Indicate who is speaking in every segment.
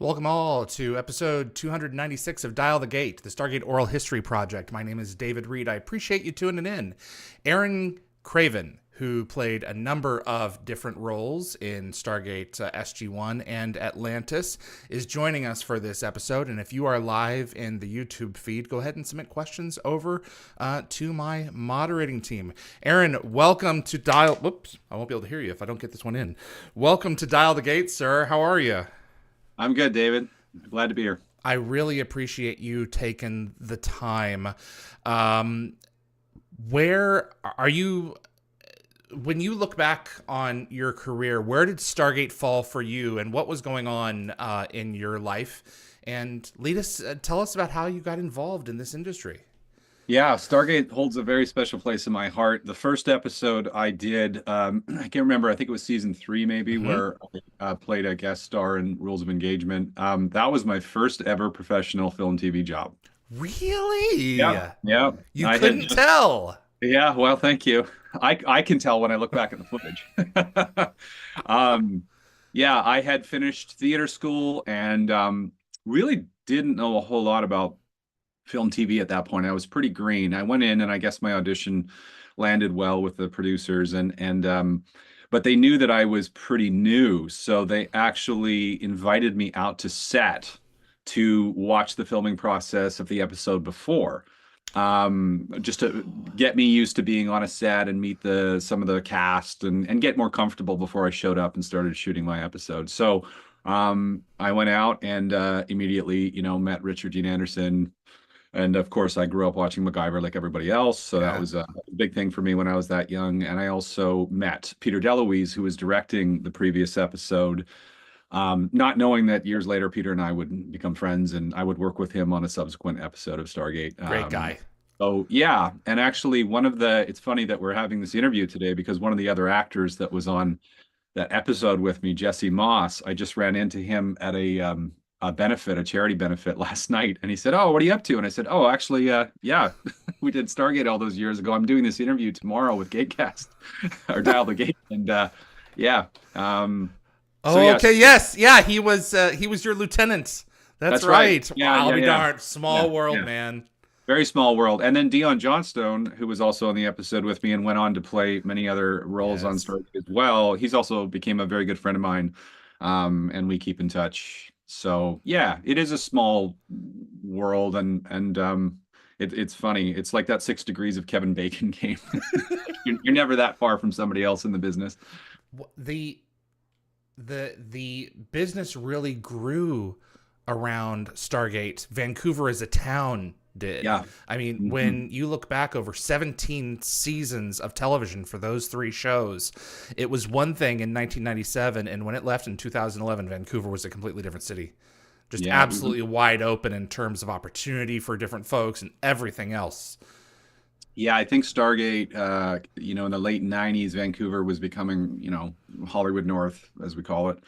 Speaker 1: Welcome all to episode 296 of Dial the Gate, the Stargate Oral History Project. My name is David Reed. I appreciate you tuning in. Aaron Craven, who played a number of different roles in Stargate SG-1 and Atlantis, is joining us for this episode. And if you are live in the YouTube feed, go ahead and submit questions over to my moderating team. Aaron, welcome to Dial... Whoops, I won't be able to hear you if I don't get this one in. Welcome to Dial the Gate, sir. How are you?
Speaker 2: I'm good, David. Glad to be here.
Speaker 1: I really appreciate you taking the time. Where are you, when you look back on your career, where did Stargate fall for you, and what was going on in your life? And tell us about how you got involved in this industry.
Speaker 2: Yeah, Stargate holds a very special place in my heart. The first episode I did, I can't remember, I think it was season 3 maybe, where I played a guest star in Rules of Engagement. That was my first ever professional film TV job.
Speaker 1: Really?
Speaker 2: Yeah.
Speaker 1: You couldn't tell.
Speaker 2: Yeah, well, thank you. I can tell when I look back at the footage. Yeah, I had finished theater school and really didn't know a whole lot about film TV at that point. I was pretty green. I went in and I guess my audition landed well with the producers and but they knew that I was pretty new, so they actually invited me out to set to watch the filming process of the episode before, just to get me used to being on a set and meet some of the cast and get more comfortable before I showed up and started shooting my episode. So I went out and immediately, met Richard Dean Anderson. And of course, I grew up watching MacGyver like everybody else. So that was a big thing for me when I was that young. And I also met Peter DeLuise, who was directing the previous episode, not knowing that years later, Peter and I would become friends and I would work with him on a subsequent episode of Stargate.
Speaker 1: Great guy.
Speaker 2: So yeah. And actually, it's funny that we're having this interview today because one of the other actors that was on that episode with me, Jesse Moss, I just ran into him at a charity benefit last night, and he said, "Oh, what are you up to?" And I said, "Oh, actually, yeah, we did Stargate all those years ago. I'm doing this interview tomorrow with Gatecast or Dial the Gate." And yeah.
Speaker 1: Okay, yes, yeah, he was your lieutenant. That's right.
Speaker 2: Yeah,
Speaker 1: wow,
Speaker 2: yeah,
Speaker 1: be
Speaker 2: yeah.
Speaker 1: darned. Small world, man.
Speaker 2: Very small world. And then Dion Johnstone, who was also on the episode with me and went on to play many other roles on Stargate as well. He's also became a very good friend of mine, and we keep in touch. So yeah, it is a small world, and it's funny. It's like that 6 Degrees of Kevin Bacon game. You're never that far from somebody else in the business.
Speaker 1: The business really grew around Stargate. Vancouver as a town did.
Speaker 2: Yeah.
Speaker 1: I mean, when you look back over 17 seasons of television for those 3 shows, it was one thing in 1997, and when it left in 2011, Vancouver was a completely different city. Just absolutely wide open in terms of opportunity for different folks and everything else.
Speaker 2: Yeah, I think Stargate, in the late 90s, Vancouver was becoming, Hollywood North, as we call it.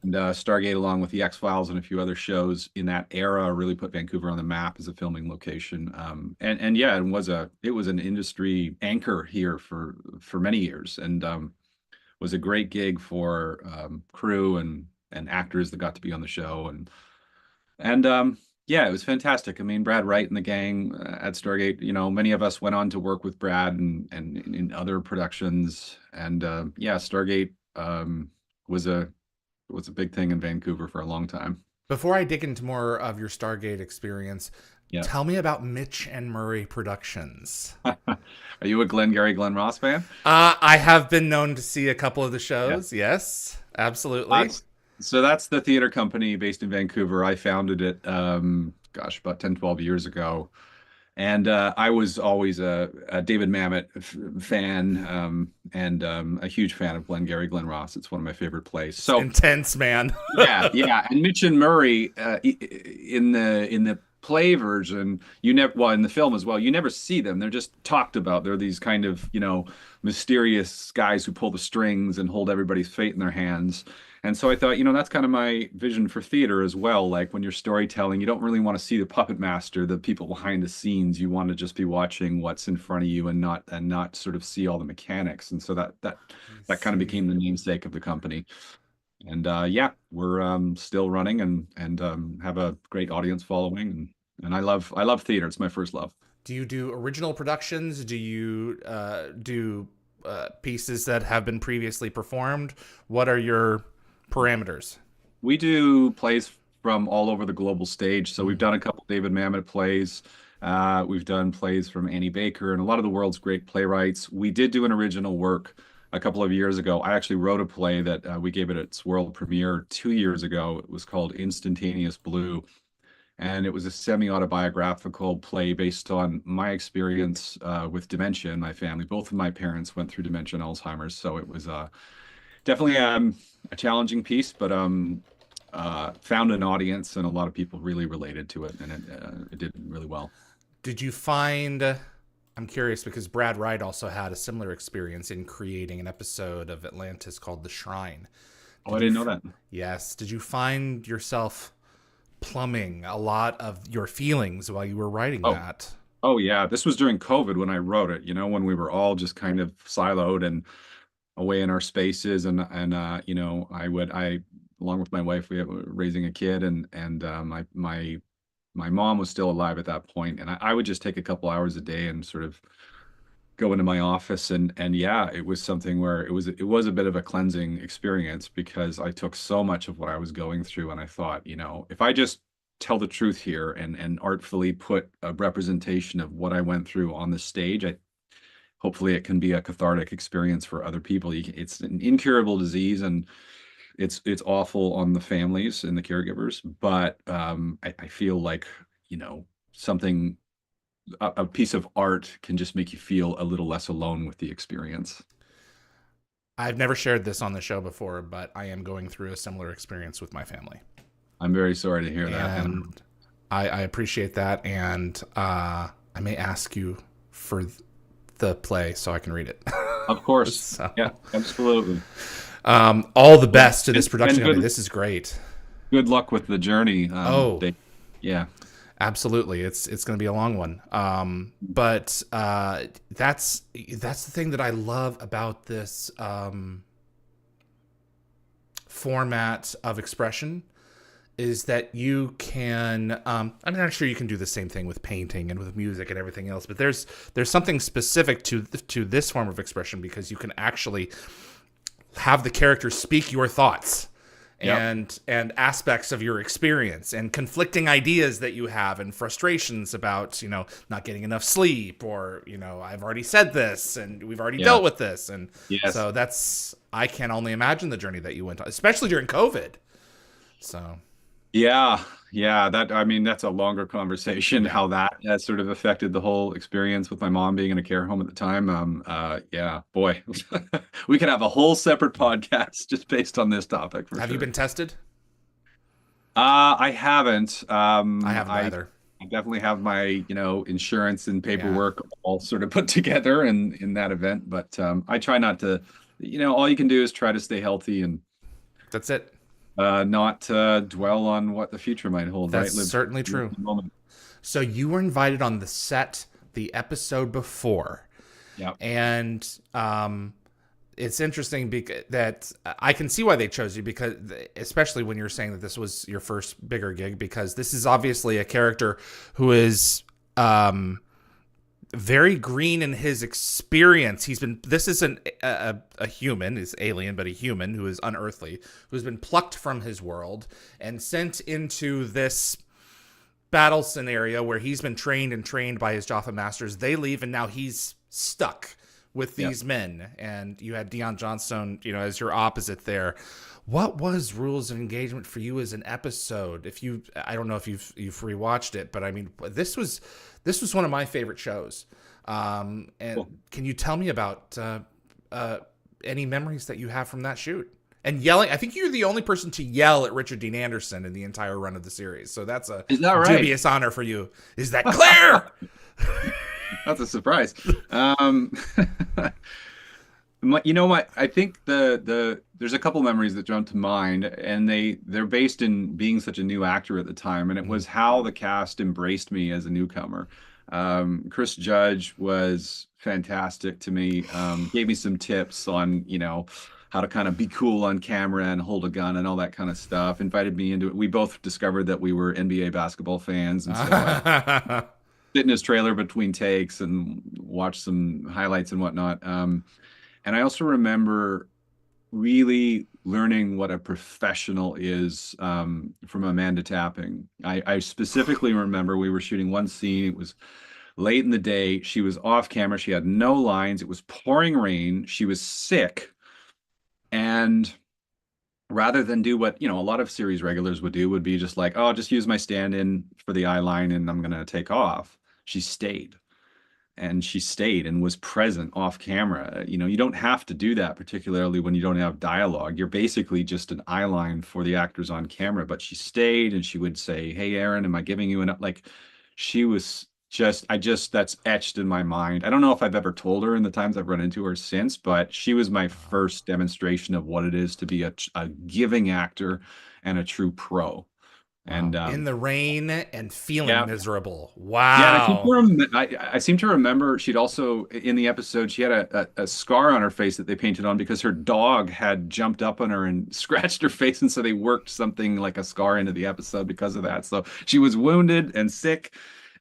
Speaker 2: And Stargate, along with the X-Files and a few other shows in that era, really put Vancouver on the map as a filming location. And yeah, it was an industry anchor here for many years, and was a great gig for crew and actors that got to be on the show. And yeah, it was fantastic. I mean, Brad Wright and the gang at Stargate, many of us went on to work with Brad and in other productions. And yeah, Stargate was a big thing in Vancouver for a long time.
Speaker 1: Before I dig into more of your Stargate experience, tell me about Mitch and Murray Productions.
Speaker 2: Are you a Glenn Ross fan?
Speaker 1: I have been known to see a couple of the shows. Yeah. Yes, absolutely.
Speaker 2: So that's the theater company based in Vancouver. I founded it, about 10, 12 years ago. And I was always a David Mamet fan, and a huge fan of Glenn Ross. It's one of my favorite plays. So
Speaker 1: intense, man.
Speaker 2: yeah. And Mitch and Murray, in the play version, in the film as well, you never see them. They're just talked about. They're these kind of, mysterious guys who pull the strings and hold everybody's fate in their hands. And so I thought, that's kind of my vision for theater as well. Like when you're storytelling, you don't really want to see the puppet master, the people behind the scenes. You want to just be watching what's in front of you and not sort of see all the mechanics. And so that kind of became the namesake of the company. Yeah, we're still running and have a great audience following, and I love theater. It's my first love.
Speaker 1: Do you do original productions? Do you do pieces that have been previously performed? What are your parameters?
Speaker 2: We do plays from all over the global stage. So we've
Speaker 1: Mm.
Speaker 2: done a couple David Mamet plays. We've done plays from Annie Baker and a lot of the world's great playwrights. We did do an original work a couple of years ago. I actually wrote a play that we gave it its world premiere 2 years ago. It was called Instantaneous Blue. And it was a semi-autobiographical play based on my experience with dementia in my family. Both of my parents went through dementia and Alzheimer's, so it was definitely a challenging piece, but found an audience and a lot of people really related to it, and it did really well.
Speaker 1: Did you find? I'm curious because Brad Wright also had a similar experience in creating an episode of Atlantis called The Shrine.
Speaker 2: Oh, I
Speaker 1: Did you?
Speaker 2: didn't know that.
Speaker 1: Yes. Did you find yourself plumbing a lot of your feelings while you were writing
Speaker 2: Oh,
Speaker 1: that?
Speaker 2: oh yeah. This was during COVID when I wrote it. When we were all just kind of siloed and away in our spaces, and I along with my wife, we were raising a kid, and my mom was still alive at that point, and I would just take a couple hours a day and sort of go into my office, and yeah, it was something where it was a bit of a cleansing experience because I took so much of what I was going through, and I thought, if I just tell the truth here and artfully put a representation of what I went through on the stage, I hopefully it can be a cathartic experience for other people. It's an incurable disease, and it's awful on the families and the caregivers, but I feel like something a piece of art can just make you feel a little less alone with the experience.
Speaker 1: I've never shared this on the show before, but I am going through a similar experience with my family,
Speaker 2: I'm very sorry to hear that, and
Speaker 1: and I appreciate that. And I may ask you for the play so I can read it.
Speaker 2: of course,
Speaker 1: So,
Speaker 2: yeah, absolutely.
Speaker 1: all the best to this
Speaker 2: And
Speaker 1: production company. This is great.
Speaker 2: good luck with the journey.
Speaker 1: Oh,
Speaker 2: Yeah,
Speaker 1: absolutely. It's going to be a long one. But that's the thing that I love about this format of expression is that you can. I'm not sure you can do the same thing with painting and with music and everything else, but there's something specific to this form of expression because you can actually have the characters speak your thoughts
Speaker 2: yep,
Speaker 1: and aspects of your experience and conflicting ideas that you have and frustrations about not getting enough sleep or I've already said this and we've already
Speaker 2: yeah,
Speaker 1: dealt with this, and
Speaker 2: yes.
Speaker 1: so I can only imagine the journey that you went on, especially during COVID. So
Speaker 2: Yeah, yeah, I mean, that's a longer conversation,
Speaker 1: yeah,
Speaker 2: how that has sort of affected the whole experience with my mom being in a care home at the time. Yeah, boy, we could have a whole separate podcast just based on this topic for
Speaker 1: have you
Speaker 2: sure.
Speaker 1: been tested?
Speaker 2: I haven't.
Speaker 1: I haven't
Speaker 2: I
Speaker 1: either.
Speaker 2: definitely have my, insurance and
Speaker 1: Yeah,
Speaker 2: paperwork all sort of put together in that event, but I try not to, all you can do is try to stay healthy and
Speaker 1: that's it.
Speaker 2: not dwell on what the future might hold, right?
Speaker 1: That's certainly
Speaker 2: Live
Speaker 1: true.
Speaker 2: the moment.
Speaker 1: So you were invited on the set the episode before.
Speaker 2: Yeah.
Speaker 1: And it's interesting that I can see why they chose you, because especially when you're saying that this was your first bigger gig, because this is obviously a character who is very green in his experience. This is a human, is alien, but a human who is unearthly, who's been plucked from his world and sent into this battle scenario where he's been trained by his Jaffa masters. They leave and now he's stuck with
Speaker 2: Yeah.
Speaker 1: these men. And you had Dion Johnstone, as your opposite there. What was Rules of Engagement for you as an episode? I don't know if you've rewatched it, but I mean, this was one of my favorite shows. And
Speaker 2: Cool.
Speaker 1: can you tell me about any memories that you have from that shoot? And yelling, I think you're the only person to yell at Richard Dean Anderson in the entire run of the series. So that's a
Speaker 2: Is that right?
Speaker 1: dubious honor for you. Is that clear?
Speaker 2: That's a surprise. Um, you know what? I think there's a couple memories that jump to mind, and they're based in being such a new actor at the time, and it was how the cast embraced me as a newcomer. Chris Judge was fantastic to me. Gave me some tips on, how to kind of be cool on camera and hold a gun and all that kind of stuff. Invited me into it. We both discovered that we were NBA basketball fans, and so I sit in his trailer between takes and watch some highlights and whatnot. And I also remember really learning what a professional is, from Amanda Tapping. I specifically remember we were shooting one scene. It was late in the day. She was off camera. She had no lines. It was pouring rain. She was sick. And rather than do what, a lot of series regulars would do, would be just like, oh, I'll just use my stand-in for the eye line and I'm going to take off. She stayed. And she stayed and was present off camera. You don't have to do that, particularly when you don't have dialogue. You're basically just an eye line for the actors on camera. But she stayed and she would say, "Hey, Aaron, am I giving you enough?" Like, she was that's etched in my mind. I don't know if I've ever told her in the times I've run into her since, but she was my first demonstration of what it is to be a giving actor and a true pro. And
Speaker 1: in the rain and feeling
Speaker 2: yeah.
Speaker 1: miserable.
Speaker 2: Yeah,
Speaker 1: Wow.
Speaker 2: I seem to remember she'd also, in the episode, she had a scar on her face that they painted on because her dog had jumped up on her and scratched her face, and so they worked something like a scar into the episode because of that. So she was wounded and sick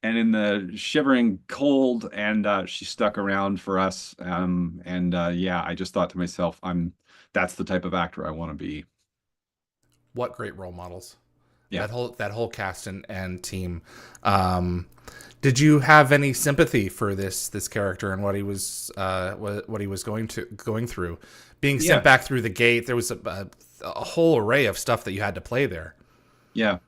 Speaker 2: and in the shivering cold, and she stuck around for us. Yeah, I just thought to myself, that's the type of actor I want to be.
Speaker 1: What great role models.
Speaker 2: Yeah.
Speaker 1: That whole cast and team. Did you have any sympathy for this character and what he was going through, being sent back through the gate? There was a whole array of stuff that you had to play there.
Speaker 2: Yeah.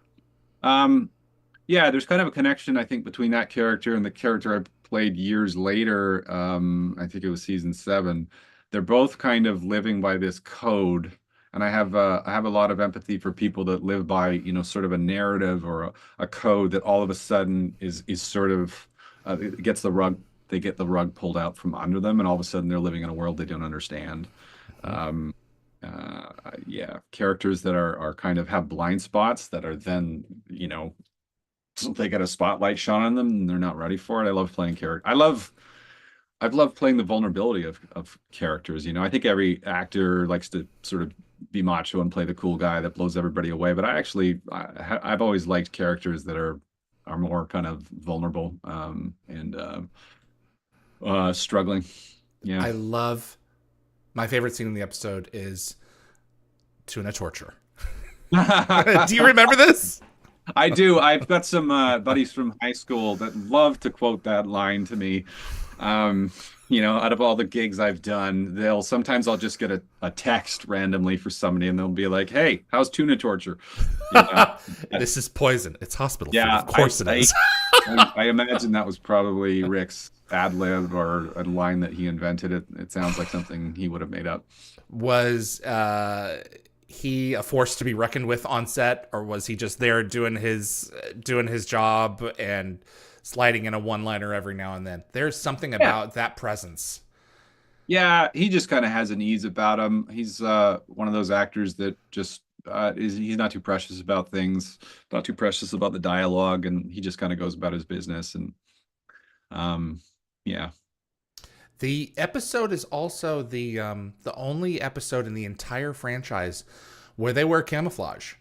Speaker 2: Yeah, there's kind of a connection, I think, between that character and the character I played years later. I think it was season 7. They're both kind of living by this code, and I have a lot of empathy for people that live by, sort of a narrative or a code that all of a sudden is sort of it gets the rug they get the rug pulled out from under them, and all of a sudden they're living in a world they don't understand. Yeah, characters that are kind of have blind spots that are then, they get a spotlight shone on them and they're not ready for it. I love playing character. I've loved playing the vulnerability of characters. I think every actor likes to sort of be macho and play the cool guy that blows everybody away. But I've always liked characters that are more kind of vulnerable, and struggling. Yeah.
Speaker 1: My favorite scene in the episode is Tuna torture. Do you remember this?
Speaker 2: I do. I've got some buddies from high school that love to quote that line to me. Out of all the gigs I've done, sometimes I'll just get a text randomly for somebody and they'll be like, "Hey, how's Tuna torture?"
Speaker 1: This is poison. It's hospital food.
Speaker 2: Yeah,
Speaker 1: Of course it is.
Speaker 2: I imagine that was probably Rick's ad lib or a line that he invented. It sounds like something he would have made up.
Speaker 1: Was he a force to be reckoned with on set, or was he just there doing his job and sliding in a one-liner every now and then? There's something about that presence.
Speaker 2: Yeah, he just kind of has an ease about him. He's one of those actors that just he's not too precious about things, not too precious about the dialogue, and he just kind of goes about his business. And yeah.
Speaker 1: The episode is also the only episode in the entire franchise where they wear camouflage.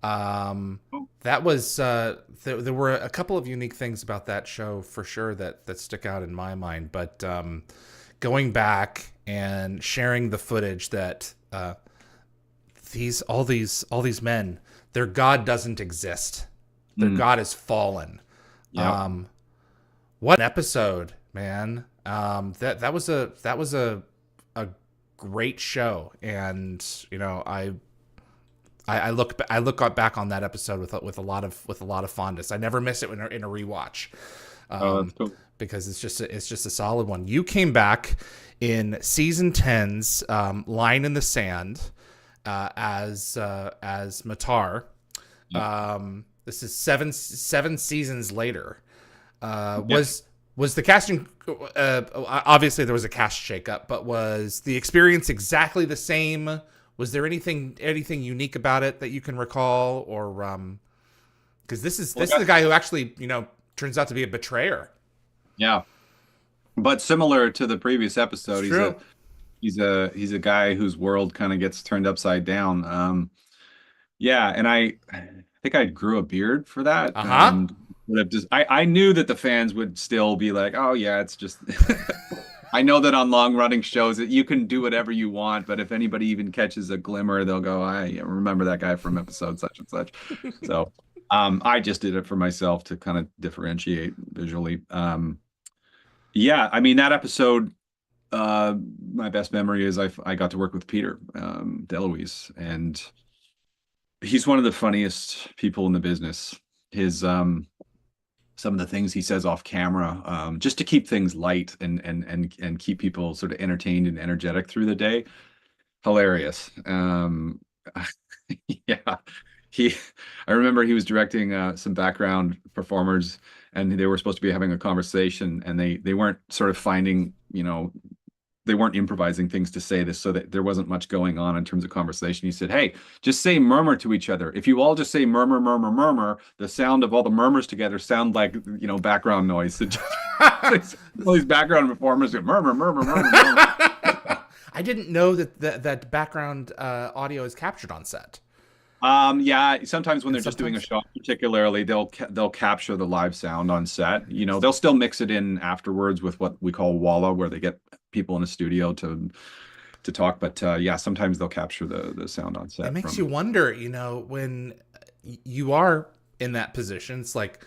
Speaker 1: That was there were a couple of unique things about that show for sure that stick out in my mind. But going back and sharing the footage that all these men, their god doesn't exist. Their god is fallen.
Speaker 2: Yeah.
Speaker 1: What an episode, man. That was a great show, and I look back on that episode with a lot of fondness. I never miss it in a rewatch,
Speaker 2: That's cool.
Speaker 1: because it's just a solid one. You came back in season 10's Line in the Sand as Matar. This is seven seasons later. Was the casting? Obviously, there was a cast shakeup, but was the experience exactly the same? Was there anything unique about it that you can recall, or because this is the guy who actually turns out to be a betrayer?
Speaker 2: Yeah. But similar to the previous
Speaker 1: It's
Speaker 2: episode,
Speaker 1: true.
Speaker 2: he's a guy whose world kind of gets turned upside down. Yeah, and I think I grew a beard for that,
Speaker 1: Uh-huh.
Speaker 2: and would have just I knew that the fans would still be like, oh yeah, it's just I know that on long running shows that you can do whatever you want, but if anybody even catches a glimmer, they'll go, I remember that guy from episode such and such. So I just did it for myself to kind of differentiate visually. Yeah, I mean that episode, uh, my best memory is I got to work with Peter DeLuise, and he's one of the funniest people in the business. His some of the things he says off camera, just to keep things light and keep people sort of entertained and energetic through the day, hilarious. Yeah, he. I remember he was directing some background performers, and they were supposed to be having a conversation, and they weren't sort of finding, they weren't improvising things to say this, so that there wasn't much going on in terms of conversation. He said, "Hey, just say murmur to each other. If you all just say murmur, murmur, murmur, the sound of all the murmurs together sound like background noise." So all these background performers go murmur, murmur, murmur, murmur.
Speaker 1: I didn't know that background audio is captured on set.
Speaker 2: Yeah, sometimes when
Speaker 1: And
Speaker 2: they're just doing a
Speaker 1: sometimes,
Speaker 2: shot, particularly, they'll capture the live sound on set. They'll still mix it in afterwards with what we call walla, where they get people in a studio to talk. But yeah, sometimes they'll capture the sound on
Speaker 1: it
Speaker 2: set
Speaker 1: makes you
Speaker 2: from.
Speaker 1: wonder, when you are in that position. It's like,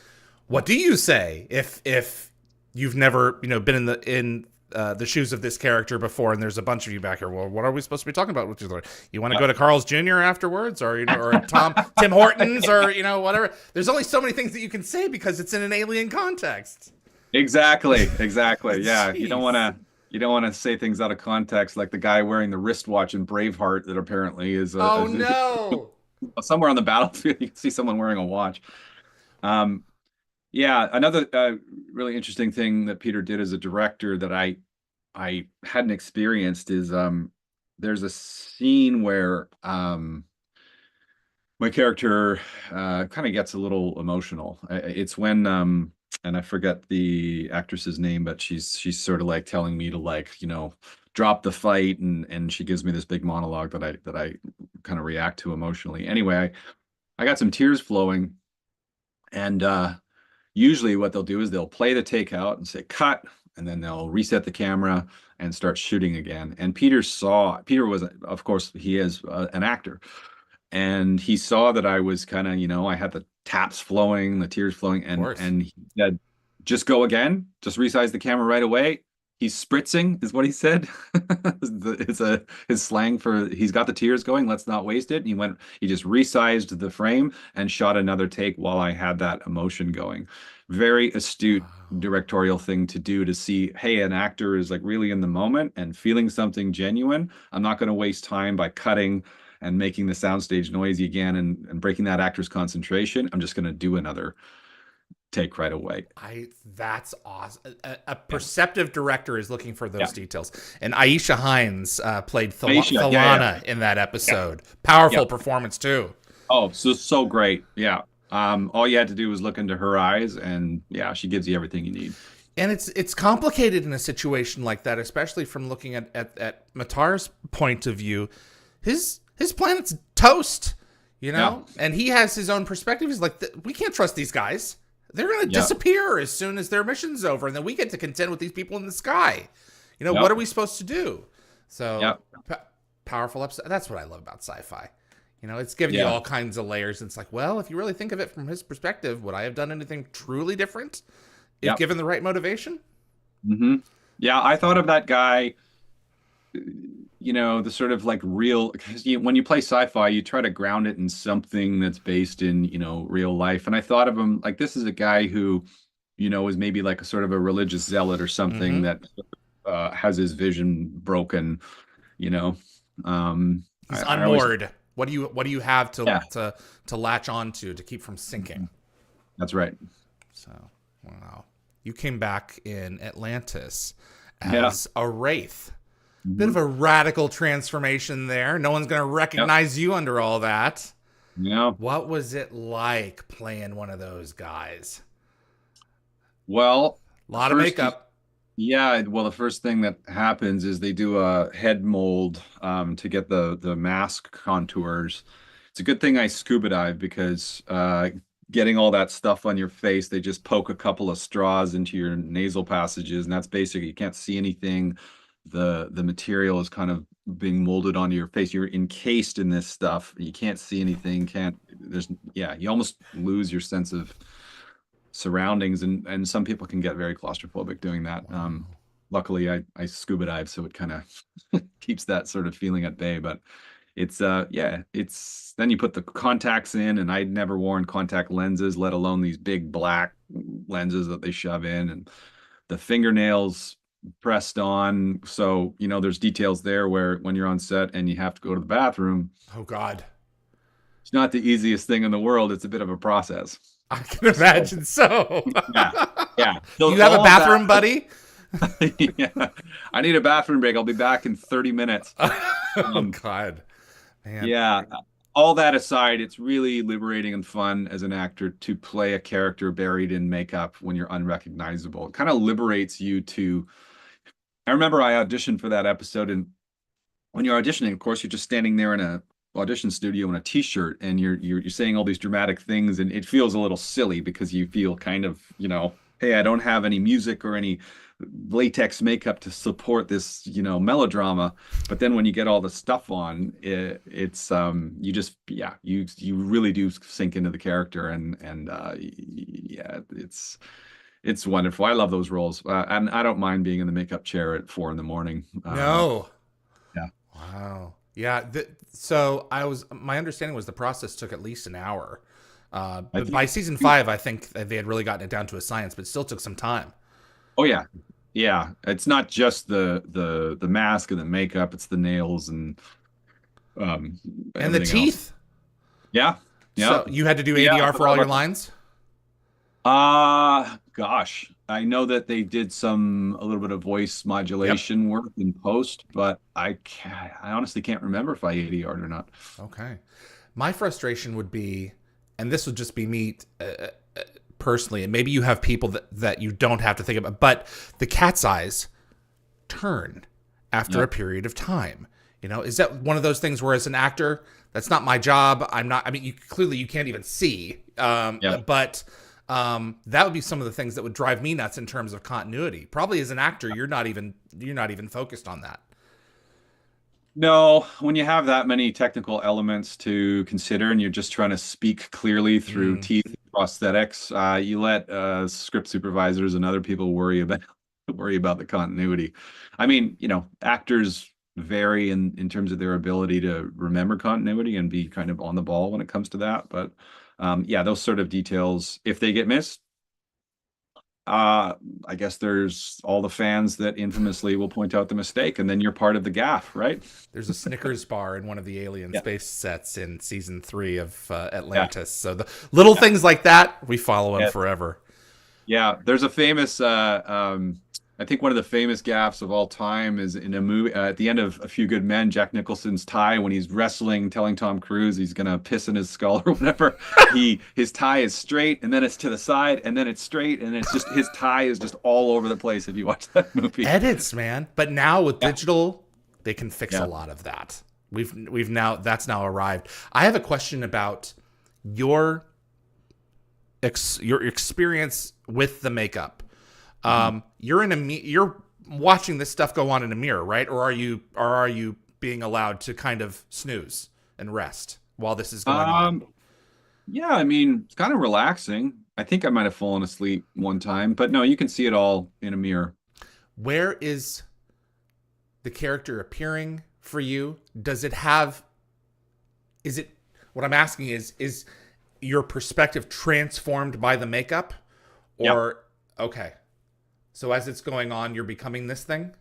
Speaker 1: what do you say if you've never, been in the shoes of this character before, and there's a bunch of you back here. Well, what are we supposed to be talking about with each other? You want to go to Carl's Jr. afterwards, or or Tim Hortons, or whatever. There's only so many things that you can say because it's in an alien context.
Speaker 2: Exactly, exactly. Yeah,
Speaker 1: Jeez.
Speaker 2: you don't want to say things out of context, like the guy wearing the wristwatch in Braveheart that apparently is
Speaker 1: Oh no.
Speaker 2: somewhere on the battlefield. You can see someone wearing a watch. Um, yeah, another really interesting thing that Peter did as a director that I hadn't experienced is there's a scene where my character kind of gets a little emotional. It's when and I forget the actress's name, but she's sort of like telling me to, like, drop the fight, and she gives me this big monologue that I kind of react to emotionally. Anyway, I got some tears flowing, and usually what they'll do is they'll play the takeout and say cut, and then they'll reset the camera and start shooting again. And Peter was, of course, he is an actor, and he saw that I was kind of, I had the taps flowing, the tears flowing,
Speaker 1: Of
Speaker 2: and
Speaker 1: course.
Speaker 2: and he said, "Just go again. Just resize the camera right away." He's spritzing, is what he said. It's his slang for he's got the tears going. Let's not waste it. He just resized the frame and shot another take while I had that emotion going. Very astute
Speaker 1: Wow.
Speaker 2: directorial thing to do, to see, hey, an actor is like really in the moment and feeling something genuine. I'm not going to waste time by cutting and making the soundstage noisy again, and breaking that actor's concentration. I'm just going to do another take right away.
Speaker 1: That's awesome. A
Speaker 2: Yeah.
Speaker 1: perceptive director is looking for
Speaker 2: Yeah.
Speaker 1: those details. And Aisha Hines played
Speaker 2: Aisha. Yeah. Yeah.
Speaker 1: Thalana in that
Speaker 2: Yeah.
Speaker 1: episode.
Speaker 2: Yeah.
Speaker 1: Powerful performance too.
Speaker 2: Oh, so great. Yeah. All you had to do was look into her eyes, and yeah, she gives you everything you need.
Speaker 1: And it's complicated in a situation like that, especially from looking at Matar's point of view. His planet's toast,
Speaker 2: Yeah.
Speaker 1: and he has his own perspective. He's like, we can't trust these guys. They're going to
Speaker 2: Yeah.
Speaker 1: disappear as soon as their mission's over, and then we get to contend with these people in the sky.
Speaker 2: Yeah.
Speaker 1: What are we supposed to do?
Speaker 2: Yeah.
Speaker 1: So powerful episode. That's what I love about sci-fi. It's giving you
Speaker 2: Yeah.
Speaker 1: all kinds of layers. It's like, well, if you really think of it from his perspective, would I have done anything truly different if
Speaker 2: Yeah.
Speaker 1: given the right motivation?
Speaker 2: Hmm. Yeah. I thought of that guy, the sort of like real, because when you play sci-fi, you try to ground it in something that's based in, real life. And I thought of him like, this is a guy who, is maybe like a sort of a religious zealot or something
Speaker 1: Mm-hmm.
Speaker 2: that has his vision broken, you know.
Speaker 1: He's
Speaker 2: I always,
Speaker 1: unmoored. What do you have to
Speaker 2: yeah,
Speaker 1: to latch onto to keep from sinking?
Speaker 2: that's right.
Speaker 1: So, wow. You came back in Atlantis
Speaker 2: Yeah.
Speaker 1: as a wraith. Bit of
Speaker 2: Mhm.
Speaker 1: a radical transformation there. No one's going to
Speaker 2: Yep.
Speaker 1: recognize you under all that.
Speaker 2: Yeah.
Speaker 1: What was it like playing one of those guys?
Speaker 2: Well,
Speaker 1: A
Speaker 2: The
Speaker 1: lot of
Speaker 2: first,
Speaker 1: makeup.
Speaker 2: yeah, well, the first thing that happens is they do a head mold to get the mask contours. It's a good thing I scuba dive because getting all that stuff on your face, they just poke a couple of straws into your nasal passages, and that's basically you can't see anything. The material is kind of being molded onto your face. You're encased in this stuff. You can't see anything. Can't there's yeah, you almost lose your sense of surroundings, and some people can get very claustrophobic doing that.
Speaker 1: Wow.
Speaker 2: Luckily, I scuba dive, so it kind of keeps that sort of feeling at bay. But it's yeah, it's then you put the contacts in, and I'd never worn contact lenses, let alone these big black lenses that they shove in, and the fingernails pressed on. So, there's details there where when you're on set and you have to go to the bathroom,
Speaker 1: Oh God.
Speaker 2: it's not the easiest thing in the world. It's a bit of a process.
Speaker 1: I can
Speaker 2: So,
Speaker 1: imagine so.
Speaker 2: yeah, yeah.
Speaker 1: Do
Speaker 2: So
Speaker 1: you have a
Speaker 2: all of that,
Speaker 1: bathroom buddy?
Speaker 2: yeah. I need a bathroom break. I'll be back in 30 minutes.
Speaker 1: Oh
Speaker 2: Um,
Speaker 1: God, man.
Speaker 2: yeah. All that aside, it's really liberating and fun as an actor to play a character buried in makeup when you're unrecognizable. It kind of liberates you to. I remember I auditioned for that episode, and when you're auditioning, of course, you're just standing there in a audition studio in a t-shirt, and you're saying all these dramatic things, and it feels a little silly because you feel kind of, hey, I don't have any music or any latex makeup to support this, melodrama. But then when you get all the stuff on, it's you just yeah, you really do sink into the character, and yeah, it's wonderful. I love those roles, and I don't mind being in the makeup chair at 4 in the morning.
Speaker 1: No.
Speaker 2: Yeah.
Speaker 1: Wow. Yeah. So my understanding was the process took at least an hour.
Speaker 2: I
Speaker 1: But by
Speaker 2: think.
Speaker 1: season 5, I think that they had really gotten it down to a science, but it still took some time.
Speaker 2: Oh yeah, yeah. It's not just the mask and the makeup; it's the nails and um
Speaker 1: And the
Speaker 2: everything else.
Speaker 1: teeth.
Speaker 2: Yeah, yeah,
Speaker 1: So you had to do
Speaker 2: yeah. I
Speaker 1: ADR for
Speaker 2: forgot
Speaker 1: all your
Speaker 2: about that.
Speaker 1: lines?
Speaker 2: Gosh, I know that they did a little bit of voice
Speaker 1: Yep.
Speaker 2: modulation work in post, but I honestly can't remember if I ADR'd or not.
Speaker 1: Okay. My frustration would be, and this would just be me personally, and maybe you have people that you don't have to think about, but the cat's eyes turn after
Speaker 2: Yeah,
Speaker 1: a period of time. Is that one of those things where as an actor, that's not my job. I'm not, I mean, clearly you can't even see.
Speaker 2: yeah.
Speaker 1: But that would be some of the things that would drive me nuts in terms of continuity. Probably as an actor, you're not even focused on that.
Speaker 2: No, when you have that many technical elements to consider and you're just trying to speak clearly through
Speaker 1: Mm.
Speaker 2: teeth and prosthetics, you let script supervisors and other people worry about the continuity. I mean, actors vary in terms of their ability to remember continuity and be kind of on the ball when it comes to that. But yeah, those sort of details, if they get missed, uh, I guess there's all the fans that infamously will point out the mistake, and then you're part of the gaff, right?
Speaker 1: There's a Snickers bar in one of the alien
Speaker 2: Yeah.
Speaker 1: space sets in season 3 of
Speaker 2: Yeah.
Speaker 1: Atlantis. So the little
Speaker 2: Yeah.
Speaker 1: things like that, we follow him
Speaker 2: Yeah.
Speaker 1: forever.
Speaker 2: Yeah, there's a famous I think one of the famous gaffes of all time is in a movie at the end of A Few Good Men, Jack Nicholson's tie when he's wrestling, telling Tom Cruise he's gonna piss in his skull or whatever. His tie is straight and then it's to the side and then it's straight and it's just his tie is just all over the place if you watch that movie.
Speaker 1: Edits, man. But now with
Speaker 2: Yeah,
Speaker 1: digital, they can fix a
Speaker 2: yeah.
Speaker 1: lot of that. We've now that's now arrived. I have a question about your your experience with the makeup.
Speaker 2: Mhm.
Speaker 1: You're watching this stuff go on in a mirror, right? Or are you being allowed to kind of snooze and rest while this is going on?
Speaker 2: Um, yeah, I mean, it's kind of relaxing. I think I might have fallen asleep one time, but no, you can see it all in a mirror.
Speaker 1: Where is the character appearing for you? Does it have is it what I'm asking is your perspective transformed by the makeup,
Speaker 2: Yeah.
Speaker 1: or okay, so as it's going on you're becoming this thing?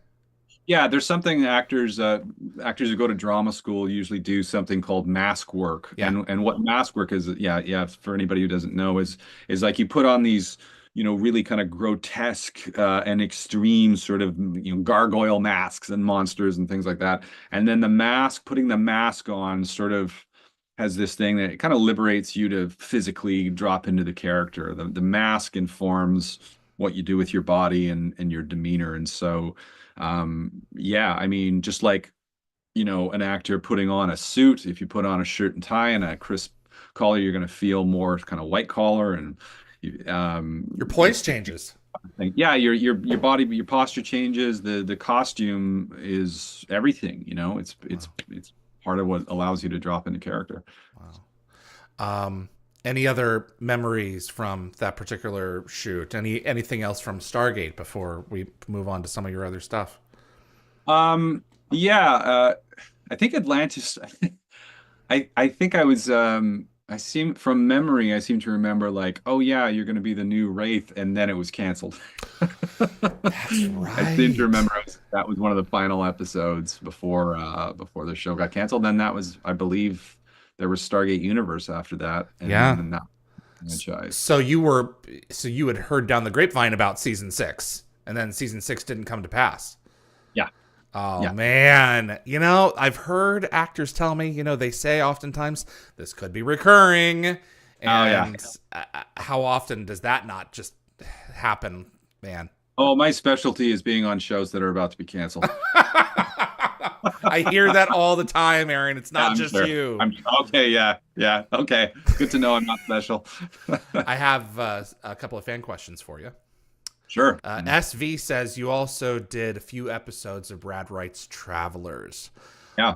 Speaker 2: Yeah, there's something actors who go to drama school usually do something called mask work.
Speaker 1: Yeah.
Speaker 2: And what mask work is, yeah, yeah, for anybody who doesn't know, is like you put on these, really kind of grotesque and extreme sort of, gargoyle masks and monsters and things like that. And then putting the mask on sort of has this thing that it kind of liberates you to physically drop into the character. The mask informs what you do with your body and your demeanor. And so, yeah, I mean, just like, an actor putting on a suit, if you put on a shirt and tie and a crisp collar, you're going to feel more kind of white collar, and
Speaker 1: Your poise changes.
Speaker 2: yeah, your body, your posture changes. The costume is everything, it's part of what allows you to drop into character.
Speaker 1: Wow. Any other memories from that particular shoot? Anything else from Stargate before we move on to some of your other stuff?
Speaker 2: Yeah, I think Atlantis. I think I was I seem from memory I seem to remember like, oh yeah, you're going to be the new Wraith, and then it was canceled.
Speaker 1: That's right.
Speaker 2: I seem to remember that was one of the final episodes before before the show got canceled. Then that was, I believe, there was Stargate Universe after that, and
Speaker 1: Yeah.
Speaker 2: then that franchise.
Speaker 1: So you had heard down the grapevine about season 6, and then season 6 didn't come to pass.
Speaker 2: Yeah.
Speaker 1: Oh
Speaker 2: Yeah.
Speaker 1: man, I've heard actors tell me, they say oftentimes this could be recurring, and how often does that not just happen, man?
Speaker 2: Oh, my specialty is being on shows that are about to be canceled.
Speaker 1: I hear that all the time, Aaron. It's not
Speaker 2: I'm
Speaker 1: just
Speaker 2: sure.
Speaker 1: you.
Speaker 2: Okay, yeah, okay. Good to know I'm not special.
Speaker 1: I have a couple of fan questions for you.
Speaker 2: Sure.
Speaker 1: SV says you also did a few episodes of Brad Wright's Travelers.
Speaker 2: Yeah.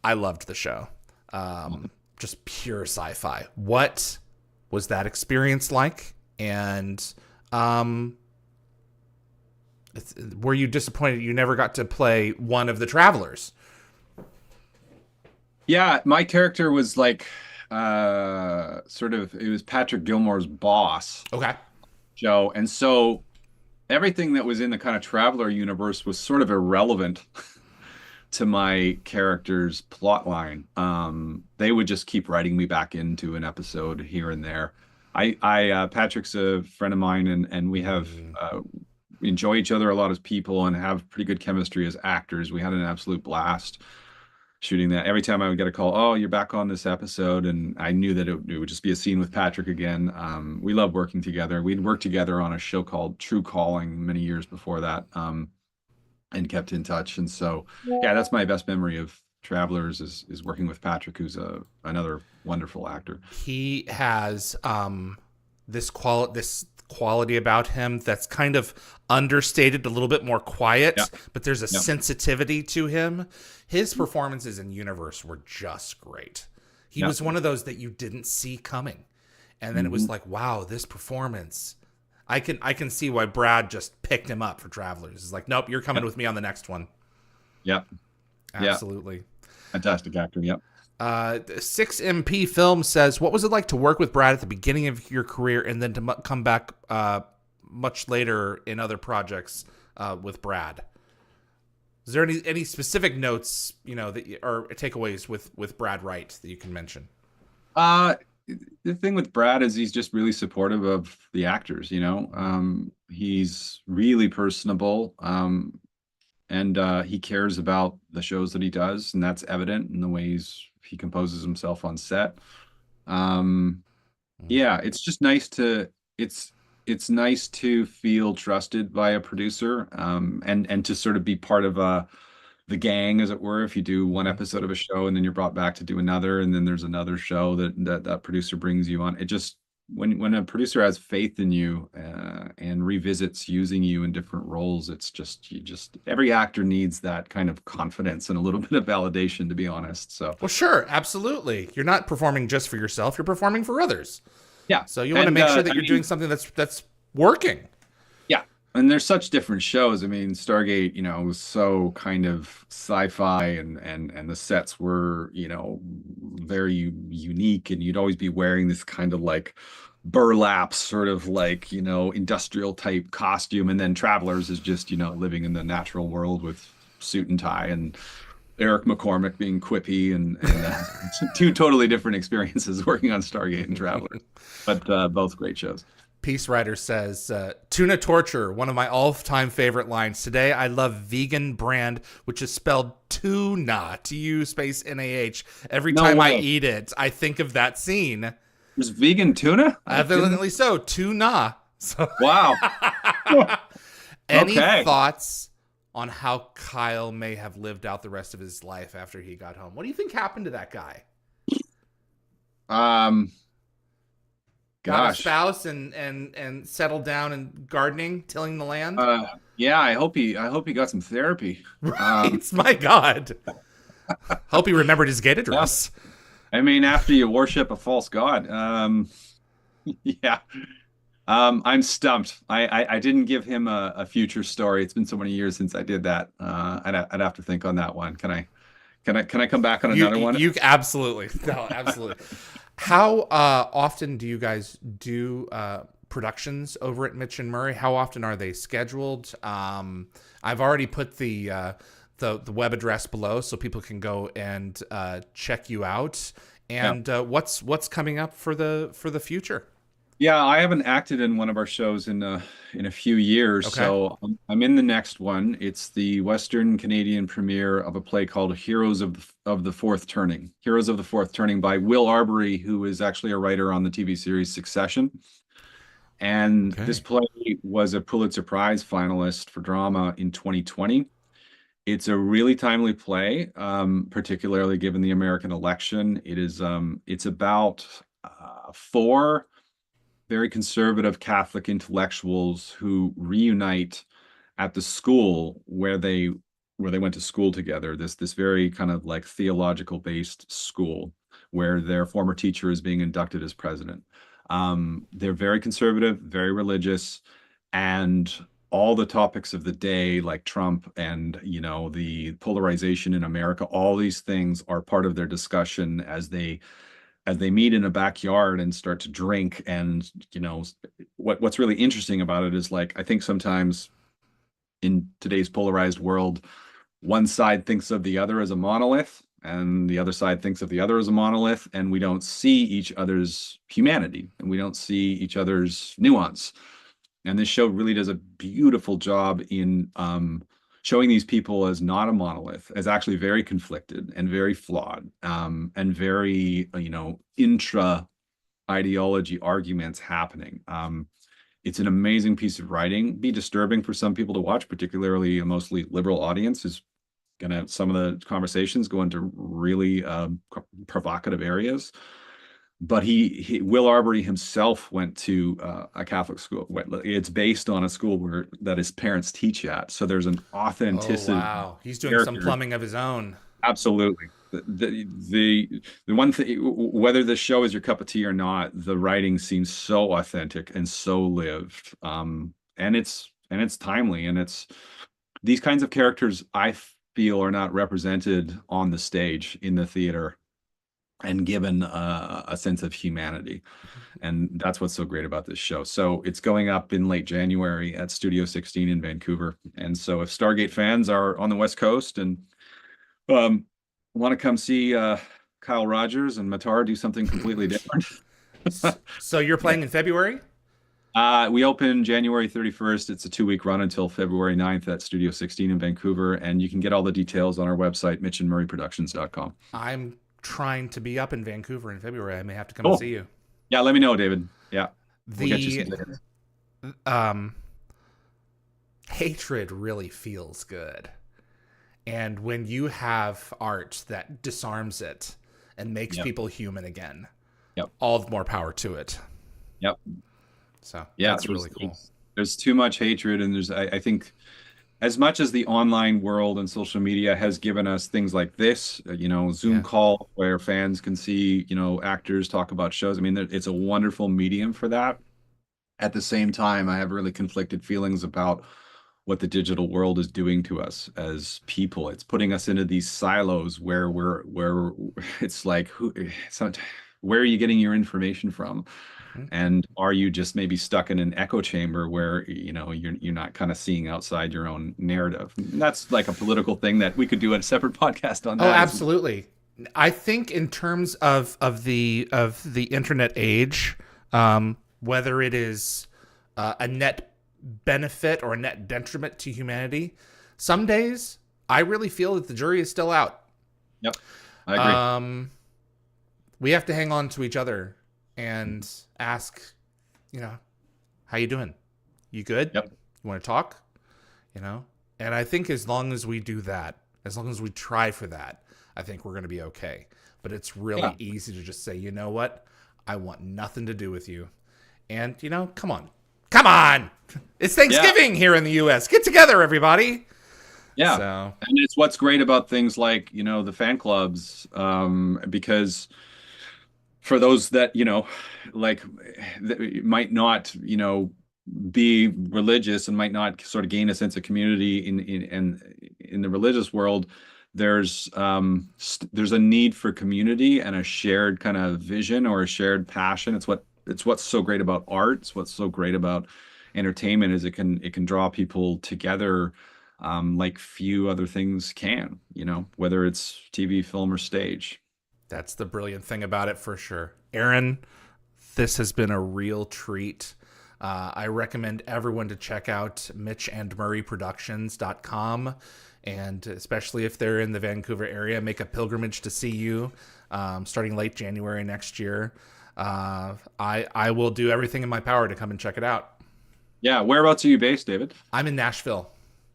Speaker 1: I loved the show. Just pure sci-fi. What was that experience like? And were you disappointed you never got to play one of the Travelers?
Speaker 2: Yeah, my character was like it was Patrick Gilmore's boss,
Speaker 1: Okay.
Speaker 2: Joe. And so everything that was in the kind of Traveler universe was sort of irrelevant to my character's plot line. They would just keep writing me back into an episode here and there. Patrick's a friend of mine, and we have enjoy each other a lot as people and have pretty good chemistry as actors. We had an absolute blast shooting that. Every time I would get a call, oh, you're back on this episode, and I knew that it would just be a scene with Patrick again. We love working together. We'd worked together on a show called True Calling many years before that, and kept in touch. And so, yeah, that's my best memory of Travelers is working with Patrick, who's another wonderful actor.
Speaker 1: He has this quality about him that's kind of understated, a little bit more quiet, but there's a sensitivity to him. His performances in Universe were just great. He was one of those that you didn't see coming. And then it was like, wow, this performance. I can see why Brad just picked him up for Travelers. It's like, nope, you're coming with me on the next one.
Speaker 2: Yep.
Speaker 1: Absolutely.
Speaker 2: Fantastic actor. Yep.
Speaker 1: 6MP Film says, what was it like to work with Brad at the beginning of your career and then to come back much later in other projects with Brad? Is there any specific notes, that or takeaways with Brad Wright that you can mention?
Speaker 2: The thing with Brad is he's just really supportive of the actors, he's really personable, and he cares about the shows that he does, and that's evident in the ways he composes himself on set. Yeah, it's just nice to it's nice to feel trusted by a producer, and to sort of be part of the gang, as it were. If you do one episode of a show and then you're brought back to do another, and then there's another show that producer brings you on, it just when a producer has faith in you and revisits using you in different roles, it's just every actor needs that kind of confidence and a little bit of validation, to be honest. So,
Speaker 1: well, sure, absolutely. You're not performing just for yourself; you're performing for others.
Speaker 2: Yeah.
Speaker 1: So you want to make sure that you're doing something that's working.
Speaker 2: Yeah. And there's such different shows. I mean, Stargate, was so kind of sci-fi, and the sets were, very unique, and you'd always be wearing this kind of like burlap sort of like, industrial type costume. And then Travelers is just, living in the natural world with suit and tie, and Eric McCormick being quippy, and two totally different experiences working on Stargate and Travelers, but both great shows.
Speaker 1: Peace Rider says, Tuna Torture, one of my all-time favorite lines. Today, I love vegan brand, which is spelled Tuna, T-U-N-A-H. Every time I eat it, I think of that scene.
Speaker 2: There's vegan tuna?
Speaker 1: Evidently so. Tuna. So.
Speaker 2: Wow.
Speaker 1: Any
Speaker 2: Okay.
Speaker 1: thoughts on how Kyle may have lived out the rest of his life after he got home? What do you think happened to that guy?
Speaker 2: Um,
Speaker 1: Got a
Speaker 2: gosh.
Speaker 1: spouse and settled down in gardening, tilling the land?
Speaker 2: Yeah, I hope he got some therapy. Um,
Speaker 1: Right. My God. Hope he remembered his gate
Speaker 2: yeah.
Speaker 1: address.
Speaker 2: I mean, after you worship a false god, yeah. I'm stumped. I didn't give him a future story. It's been so many years since I did that. I'd have to think on that one. Can I come back on another one?
Speaker 1: You absolutely. No, absolutely. How often do you guys do productions over at Mitch and Murray? How often are they scheduled? I've already put the web address below so people can go and check you out.
Speaker 2: Yeah.
Speaker 1: And what's coming up for the future?
Speaker 2: Yeah, I haven't acted in one of our shows in a few years,
Speaker 1: Okay.
Speaker 2: so I'm in the next one. It's the Western Canadian premiere of a play called Heroes of the Fourth Turning. Heroes of the Fourth Turning by Will Arbery, who is actually a writer on the TV series Succession. And this
Speaker 1: Okay.
Speaker 2: play was a Pulitzer Prize finalist for drama in 2020. It's a really timely play, particularly given the American election. It's about four very conservative Catholic intellectuals who reunite at the school where they went to school together. This very kind of like theological based school where their former teacher is being inducted as president. They're very conservative, very religious, and all the topics of the day, like Trump and the polarization in America, all these things are part of their discussion as they meet in a backyard and start to drink. And what's really interesting about it is, like, I think sometimes in today's polarized world, one side thinks of the other as a monolith and the other side thinks of the other as a monolith, and we don't see each other's humanity and we don't see each other's nuance. And this show really does a beautiful job in showing these people as not a monolith, as actually very conflicted and very flawed, and very, intra ideology arguments happening. It's an amazing piece of writing. Be disturbing for some people to watch, particularly a mostly liberal audience. Is gonna Some of the conversations go into really provocative areas. But Will Arbery himself went to a Catholic school. It's based on a school that his parents teach at. So there's an
Speaker 1: Oh
Speaker 2: authenticity
Speaker 1: wow, he's doing some
Speaker 2: character.
Speaker 1: plumbing of his own.
Speaker 2: Absolutely. The one thing, whether the show is your cup of tea or not, the writing seems so authentic and so lived. And it's timely, and it's these kinds of characters I feel are not represented on the stage in the theater and given a sense of humanity. And that's what's so great about this show. So it's going up in late January at Studio 16 in Vancouver. And so if Stargate fans are on the West Coast and um, want to come see Kyle Rogers and Matar do something completely different,
Speaker 1: So you're playing in February?
Speaker 2: we open January 31st. It's a 2-week run until February 9th at Studio 16 in Vancouver. And you can get all the details on our website, mitchandmurrayproductions.com.
Speaker 1: I'm trying to be up in Vancouver in February. I may have to come and
Speaker 2: Cool.
Speaker 1: see you.
Speaker 2: Yeah, let me know, David. Yeah, we'll get you
Speaker 1: The
Speaker 2: some tickets.
Speaker 1: um, hatred really feels good. And when you have art that disarms it and makes
Speaker 2: Yep.
Speaker 1: people human again,
Speaker 2: Yep.
Speaker 1: all the more power to it.
Speaker 2: Yep.
Speaker 1: So
Speaker 2: Yeah,
Speaker 1: that's really cool.
Speaker 2: there's too much hatred, and I think as much as the online world and social media has given us things like this, Zoom
Speaker 1: Yeah.
Speaker 2: call where fans can see, actors talk about shows. I mean, it's a wonderful medium for that. At the same time, I have really conflicted feelings about what the digital world is doing to us as people. It's putting us into these silos where it's like, where are you getting your information from?
Speaker 1: Mhm.
Speaker 2: And are you just maybe stuck in an echo chamber where you're not kind of seeing outside your own narrative? And that's like a political thing that we could do a separate podcast on
Speaker 1: Oh,
Speaker 2: that as well.
Speaker 1: absolutely. I think in terms of the internet age, whether it is a net benefit or a net detriment to humanity, some days I really feel that the jury is still out.
Speaker 2: Yep, I agree.
Speaker 1: We have to hang on to each other and ask, how you doing? You good?
Speaker 2: Yep.
Speaker 1: You want to talk? You know? And I think as long as we do that, as long as we try for that, I think we're going to be okay. But it's really easy to just say, you know what? I want nothing to do with you. And, you know, come on. Come on! It's Thanksgiving here in the U.S. Get together, everybody!
Speaker 2: Yeah.
Speaker 1: So.
Speaker 2: And it's what's great about things like, you know, the fan clubs, because for those that, you know, like that might not, you know, be religious and might not sort of gain a sense of community in the religious world, there's a need for community and a shared kind of vision or a shared passion. It's what's so great about art. It's what's so great about entertainment is it can draw people together like few other things can, you know, whether it's TV, film, or stage.
Speaker 1: That's the brilliant thing about it for sure. Aaron, this has been a real treat. I recommend everyone to check out mitchandmurrayproductions.com, and especially if they're in the Vancouver area, make a pilgrimage to see you starting late January next year. I will do everything in my power to come and check it out.
Speaker 2: Yeah. Whereabouts are you based, David?
Speaker 1: I'm in Nashville.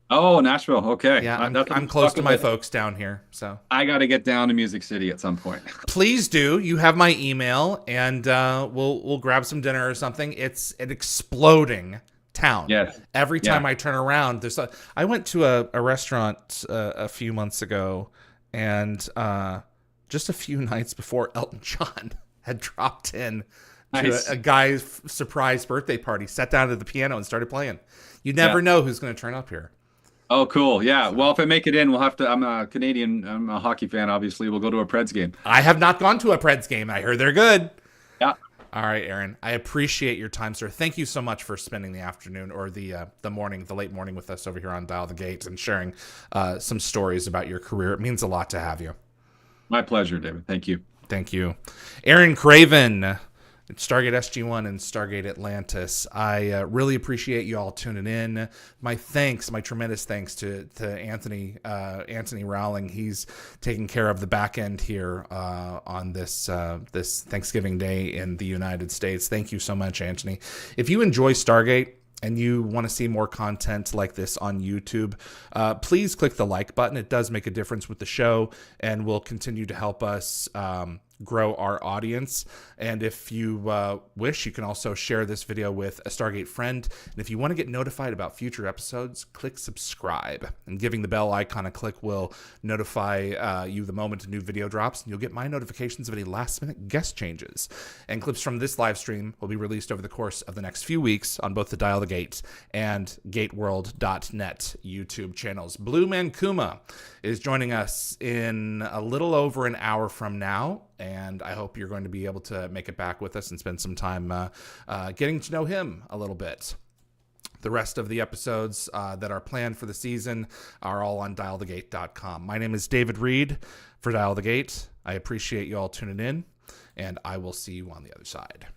Speaker 2: Oh, Nashville. Okay.
Speaker 1: Yeah, I'm close to my folks down here. So
Speaker 2: I got to get down to Music City at some point.
Speaker 1: Please do. You have my email, and we'll grab some dinner or something. It's an exploding town.
Speaker 2: Yes.
Speaker 1: Every time I turn around, I went to a restaurant a few months ago, and just a few nights before Elton John had dropped in to a guy's surprise birthday party, sat down at the piano and started playing. You never know who's going to turn up here.
Speaker 2: Oh, cool. Yeah. Well, if I make it in, we'll have to. I'm a Canadian. I'm a hockey fan, obviously. We'll go to a Preds game.
Speaker 1: I have not gone to a Preds game. I heard they're good.
Speaker 2: Yeah.
Speaker 1: All right, Aaron. I appreciate your time, sir. Thank you so much for spending the afternoon or the morning, the late morning with us over here on Dial the Gate and sharing some stories about your career. It means a lot to have you.
Speaker 2: My pleasure, David. Thank you.
Speaker 1: Thank you. Aaron Craven. Stargate SG-1 and Stargate Atlantis. I really appreciate you all tuning in. My tremendous thanks to Anthony Rowling. He's taking care of the back end here on this Thanksgiving Day in the United States. Thank you so much, Anthony. If you enjoy Stargate and you want to see more content like this on YouTube, please click the like button. It does make a difference with the show and will continue to help us grow our audience. And if you wish, you can also share this video with a Stargate friend. And if you want to get notified about future episodes, click subscribe. And giving the bell icon a click will notify you the moment a new video drops. And you'll get my notifications of any last-minute guest changes. And clips from this live stream will be released over the course of the next few weeks on both the Dial the Gate and GateWorld.net YouTube channels. Blue Mancuma is joining us in a little over an hour from now, and I hope you're going to be able to make it back with us and spend some time getting to know him a little bit. The rest of the episodes that are planned for the season are all on dialthegate.com. My name is David Reed for Dial the Gate. I appreciate you all tuning in, and I will see you on the other side.